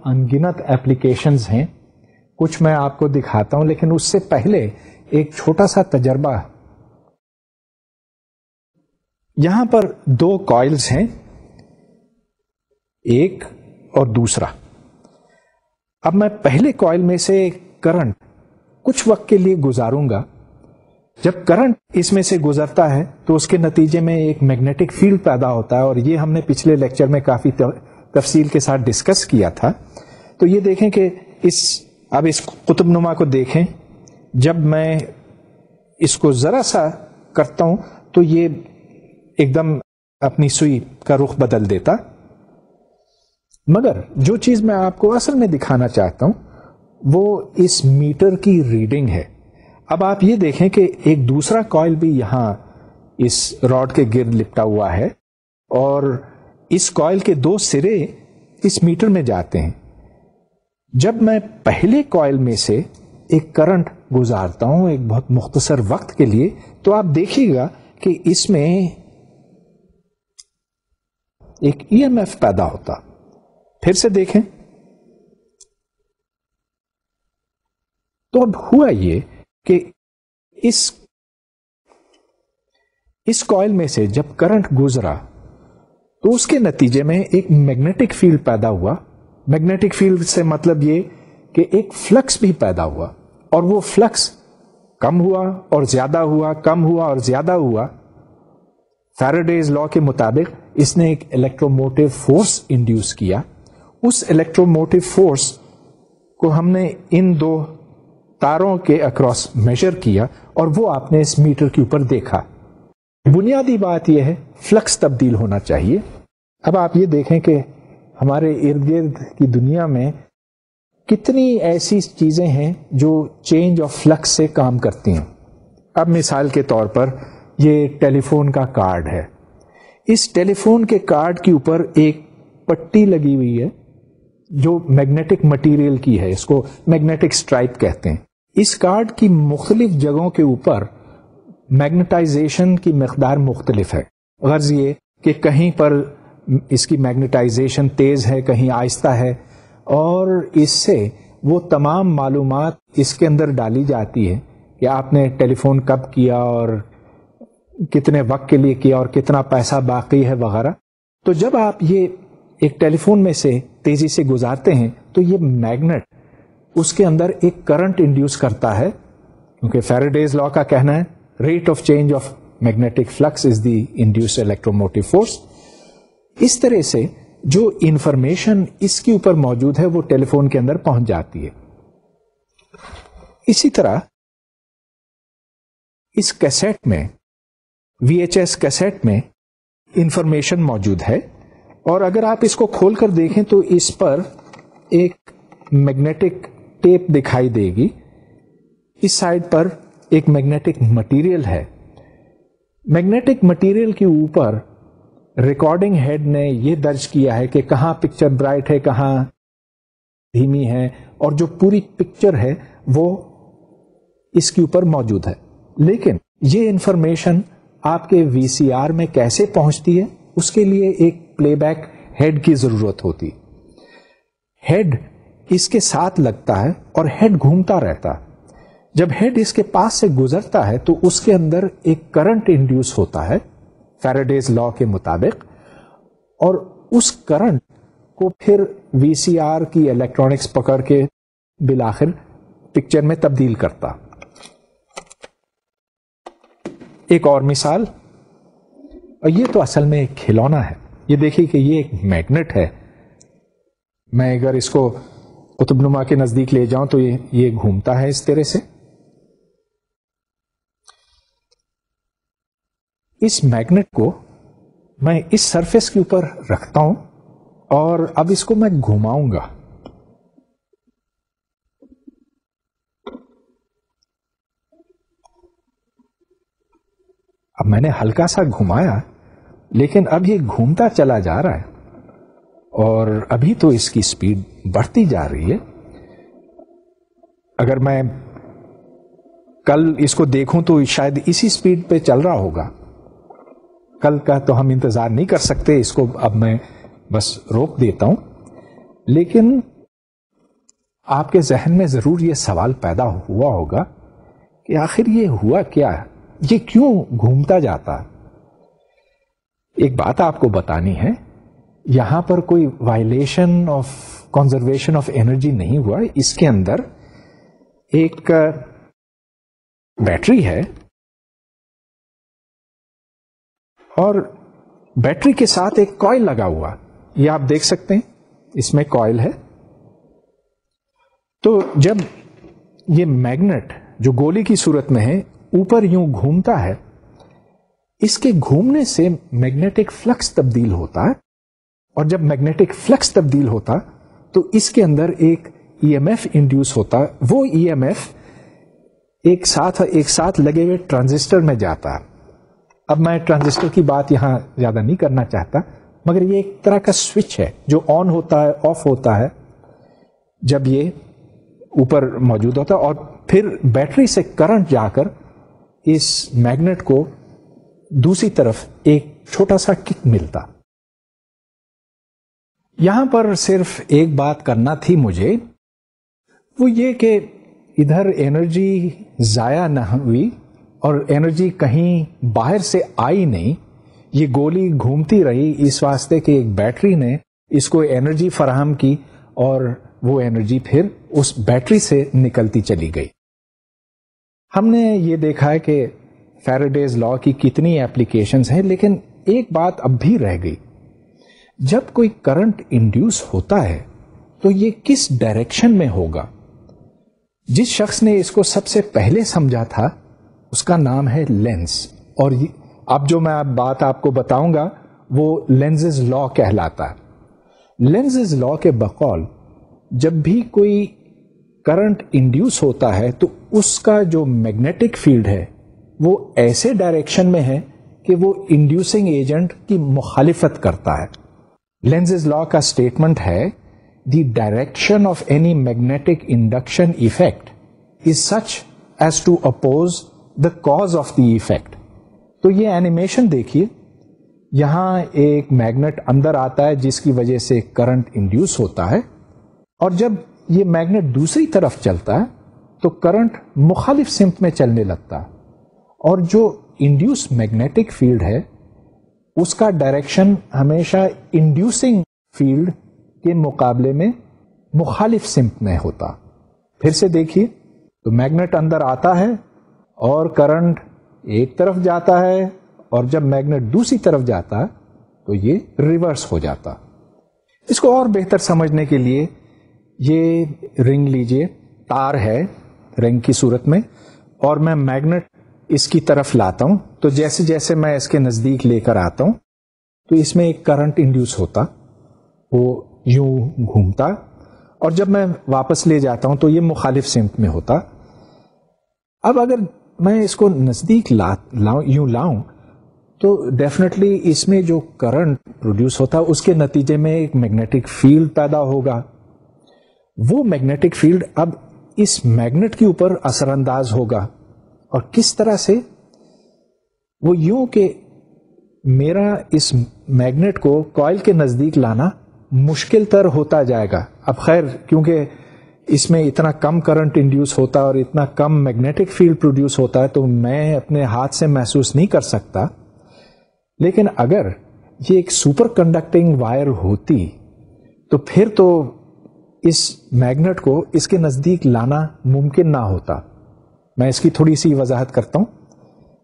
انگنت applications ہیں, کچھ میں آپ کو دکھاتا ہوں, لیکن اس سے پہلے ایک چھوٹا سا تجربہ. یہاں پر 2 کوائلز ہیں, ایک اور دوسرا. اب میں پہلے کوائل میں سے کرنٹ کچھ وقت کے لیے گزاروں گا. جب کرنٹ اس میں سے گزرتا ہے تو اس کے نتیجے میں ایک میگنیٹک فیلڈ پیدا ہوتا ہے, اور یہ ہم نے پچھلے لیکچر میں کافی تفصیل کے ساتھ ڈسکس کیا تھا. تو یہ دیکھیں کہ اب اس قطب نما کو دیکھیں, جب میں اس کو ذرا سا کرتا ہوں تو یہ ایک دم اپنی سوئی کا رخ بدل دیتا. مگر جو چیز میں آپ کو اصل میں دکھانا چاہتا ہوں وہ اس میٹر کی ریڈنگ ہے. اب آپ یہ دیکھیں کہ ایک دوسرا کوائل بھی یہاں اس راڈ کے گرد لپٹا ہوا ہے, اور اس کوائل کے 2 سرے اس میٹر میں جاتے ہیں. جب میں پہلے کوائل میں سے ایک کرنٹ گزارتا ہوں ایک بہت مختصر وقت کے لیے, تو آپ دیکھیے گا کہ اس میں ایک ای ایم ایف پیدا ہوتا. پھر سے دیکھیں تو اب ہوا یہ کہ اس کوائل میں سے جب کرنٹ گزرا تو اس کے نتیجے میں ایک میگنیٹک فیلڈ پیدا ہوا. میگنیٹک فیلڈ سے مطلب یہ کہ ایک فلکس بھی پیدا ہوا, اور وہ فلکس کم ہوا اور زیادہ ہوا, کم ہوا اور زیادہ ہوا. فیراڈیز لا کے مطابق اس نے ایک الیکٹروموٹیو فورس انڈیوس کیا. اس الیکٹروموٹیو فورس کو ہم نے ان 2 تاروں کے اکراس میجر کیا, اور وہ آپ نے اس میٹر کے اوپر دیکھا. بنیادی بات یہ ہے فلکس تبدیل ہونا چاہیے. اب آپ یہ دیکھیں کہ ہمارے ارد گرد کی دنیا میں کتنی ایسی چیزیں ہیں جو چینج آف فلکس سے کام کرتی ہیں. اب مثال کے طور پر یہ ٹیلی فون کا کارڈ ہے. اس ٹیلی فون کے کارڈ کے اوپر ایک پٹی لگی ہوئی ہے جو میگنیٹک مٹیریل کی ہے, اس کو میگنیٹک اسٹرائپ کہتے ہیں. اس کارڈ کی مختلف جگہوں کے اوپر میگنیٹائزیشن کی مقدار مختلف ہے. غرض یہ کہ کہیں پر اس کی میگنیٹائزیشن تیز ہے, کہیں آہستہ ہے, اور اس سے وہ تمام معلومات اس کے اندر ڈالی جاتی ہے کہ آپ نے ٹیلی فون کب کیا اور کتنے وقت کے لیے کیا اور کتنا پیسہ باقی ہے وغیرہ. تو جب آپ یہ ایک ٹیلی فون میں سے تیزی سے گزارتے ہیں تو یہ میگنیٹ اس کے اندر ایک کرنٹ انڈیوس کرتا ہے, کیونکہ فیراڈیز لا کا کہنا ہے rate of change of magnetic flux is the induced electromotive force. اس طرح سے جو انفارمیشن اس کے اوپر موجود ہے وہ ٹیلی فون کے اندر پہنچ جاتی ہے. اسی طرح اس کیسٹ میں وی ایچ ایس کیسٹ میں انفارمیشن موجود ہے, اور اگر آپ اس کو کھول کر دیکھیں تو اس پر ایک میگنیٹک ٹیپ دکھائی دے گی. اس سائڈ پر ایک میگنیٹک مٹیریل ہے. میگنیٹک مٹیریل کے اوپر ریکارڈنگ ہیڈ نے یہ درج کیا ہے کہ کہاں پکچر برائٹ ہے, کہاں دھیمی ہے, اور جو پوری پکچر ہے وہ اس کے اوپر موجود ہے. لیکن یہ انفارمیشن آپ کے وی سی آر میں کیسے پہنچتی ہے, اس کے لیے ایک پلے بیک ہیڈ کی ضرورت ہوتی. ہیڈ اس کے ساتھ لگتا ہے اور ہیڈ گھومتا رہتا. جب ہیڈ اس کے پاس سے گزرتا ہے تو اس کے اندر ایک کرنٹ انڈیوس ہوتا ہے فیراڈیز لا کے مطابق, اور اس کرنٹ کو پھر وی سی آر کی الیکٹرانکس پکڑ کے بالآخر پکچر میں تبدیل کرتا. ایک اور مثال, اور یہ تو اصل میں ایک کھلونا ہے. یہ دیکھیے کہ یہ ایک میگنیٹ ہے. میں اگر اس کو قطب نما کے نزدیک لے جاؤں تو یہ گھومتا ہے اس طرح سے. اس میگنیٹ کو میں اس سرفیس کے اوپر رکھتا ہوں اور اب اس کو میں گھماؤں گا. اب میں نے ہلکا سا گھمایا, لیکن اب یہ گھومتا چلا جا رہا ہے, اور ابھی تو اس کی سپیڈ بڑھتی جا رہی ہے. اگر میں کل اس کو دیکھوں تو شاید اسی سپیڈ پہ چل رہا ہوگا. کل کا تو ہم انتظار نہیں کر سکتے, اس کو اب میں بس روک دیتا ہوں. لیکن آپ کے ذہن میں ضرور یہ سوال پیدا ہوا ہوگا کہ آخر یہ ہوا کیا، یہ کیوں گھومتا جاتا؟ ایک بات آپ کو بتانی ہے، یہاں پر کوئی violation of conservation of energy نہیں ہوا. اس کے اندر ایک بیٹری ہے اور بیٹری کے ساتھ ایک کوئل لگا ہوا، یہ آپ دیکھ سکتے ہیں، اس میں کوئل ہے. تو جب یہ میگنیٹ جو گولی کی صورت میں ہے اوپر یوں گھومتا ہے، اس کے گھومنے سے میگنیٹک فلکس تبدیل ہوتا ہے، اور جب میگنیٹک فلکس تبدیل ہوتا تو اس کے اندر ایک ای ایم ایف انڈیوس ہوتا. وہ ای ایم ایف ایک ساتھ لگے ہوئے ٹرانزسٹر میں جاتا. اب میں ٹرانزسٹر کی بات یہاں زیادہ نہیں کرنا چاہتا، مگر یہ ایک طرح کا سوئچ ہے جو آن ہوتا ہے، آف ہوتا ہے جب یہ اوپر موجود ہوتا ہے، اور پھر بیٹری سے کرنٹ جا کر اس میگنیٹ کو دوسری طرف ایک چھوٹا سا کک ملتا. یہاں پر صرف ایک بات کرنا تھی مجھے، وہ یہ کہ ادھر انرجی ضائع نہ ہوئی اور انرجی کہیں باہر سے آئی نہیں، یہ گولی گھومتی رہی اس واسطے کہ ایک بیٹری نے اس کو انرجی فراہم کی اور وہ انرجی پھر اس بیٹری سے نکلتی چلی گئی. ہم نے یہ دیکھا ہے کہ فیراڈیز لا کی کتنی اپلیکیشنز ہیں، لیکن ایک بات اب بھی رہ گئی. جب کوئی کرنٹ انڈیوس ہوتا ہے تو یہ کس ڈائریکشن میں ہوگا؟ جس شخص نے اس کو سب سے پہلے سمجھا تھا اس کا نام ہے لینز، اور اب جو میں بات آپ کو بتاؤں گا وہ لینزز لا کہلاتا ہے. لینزز لا کے بقول جب بھی کوئی کرنٹ انڈیوس ہوتا ہے تو اس کا جو میگنیٹک فیلڈ ہے وہ ایسے ڈائریکشن میں ہے کہ وہ انڈیوسنگ ایجنٹ کی مخالفت کرتا ہے. لینزز لا کا اسٹیٹمنٹ ہے the direction of any magnetic induction effect is such as to oppose the cause of the effect. تو یہ اینیمیشن دیکھیے، یہاں ایک میگنیٹ اندر آتا ہے جس کی وجہ سے کرنٹ انڈیوس ہوتا ہے، اور جب یہ میگنیٹ دوسری طرف چلتا ہے تو کرنٹ مخالف سمت میں چلنے لگتا ہے، اور جو انڈیوس میگنیٹک فیلڈ ہے اس کا ڈائریکشن ہمیشہ انڈیوسنگ فیلڈ کے مقابلے میں مخالف سمت میں ہوتا. پھر سے دیکھیے، تو میگنیٹ اندر آتا ہے اور کرنٹ ایک طرف جاتا ہے، اور جب میگنیٹ دوسری طرف جاتا ہے تو یہ ریورس ہو جاتا. اس کو اور بہتر سمجھنے کے لیے یہ رنگ لیجئے، تار ہے رنگ کی صورت میں، اور میں میگنیٹ اس کی طرف لاتا ہوں، تو جیسے جیسے میں اس کے نزدیک لے کر آتا ہوں تو اس میں ایک کرنٹ انڈیوس ہوتا، وہ یوں گھومتا، اور جب میں واپس لے جاتا ہوں تو یہ مخالف سمت میں ہوتا. اب اگر میں اس کو نزدیک یوں لاؤں تو ڈیفینیٹلی اس میں جو کرنٹ پروڈیوس ہوتا اس کے نتیجے میں ایک میگنیٹک فیلڈ پیدا ہوگا. وہ میگنیٹک فیلڈ اب اس میگنیٹ کے اوپر اثر انداز ہوگا، اور کس طرح سے؟ وہ یوں کہ میرا اس میگنیٹ کو کوئل کے نزدیک لانا مشکل تر ہوتا جائے گا. اب خیر، کیونکہ اس میں اتنا کم کرنٹ انڈیوس ہوتا اور اتنا کم میگنیٹک فیلڈ پروڈیوس ہوتا ہے تو میں اپنے ہاتھ سے محسوس نہیں کر سکتا. لیکن اگر یہ ایک سپر کنڈکٹنگ وائر ہوتی تو پھر تو اس میگنیٹ کو اس کے نزدیک لانا ممکن نہ ہوتا. میں اس کی تھوڑی سی وضاحت کرتا ہوں.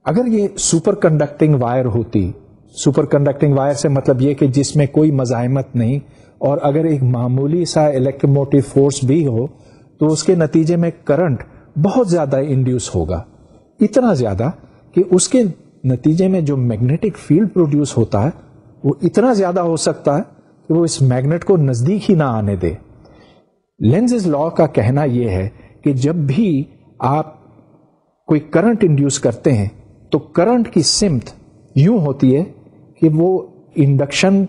اگر یہ سپر کنڈکٹنگ وائر ہوتی، سپر کنڈکٹنگ وائر سے مطلب یہ کہ جس میں کوئی مزاحمت نہیں، اور اگر ایک معمولی سا الیکٹروموٹیو فورس بھی ہو تو اس کے نتیجے میں کرنٹ بہت زیادہ انڈیوس ہوگا، اتنا زیادہ کہ اس کے نتیجے میں جو میگنیٹک فیلڈ پروڈیوس ہوتا ہے وہ اتنا زیادہ ہو سکتا ہے کہ وہ اس میگنیٹ کو نزدیک ہی نہ آنے دے. لینزز لا کا کہنا یہ ہے کہ جب بھی آپ کوئی کرنٹ انڈیوس کرتے ہیں تو کرنٹ کی سمت یوں ہوتی ہے کہ وہ انڈکشن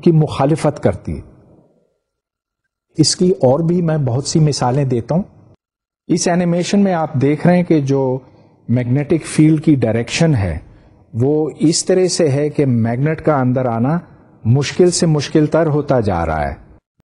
کی مخالفت کرتی ہے. اس کی اور بھی میں بہت سی مثالیں دیتا ہوں. اس اینیمیشن میں آپ دیکھ رہے ہیں کہ جو میگنیٹک فیلڈ کی ڈائریکشن ہے وہ اس طرح سے ہے کہ میگنیٹ کا اندر آنا مشکل سے مشکل تر ہوتا جا رہا ہے.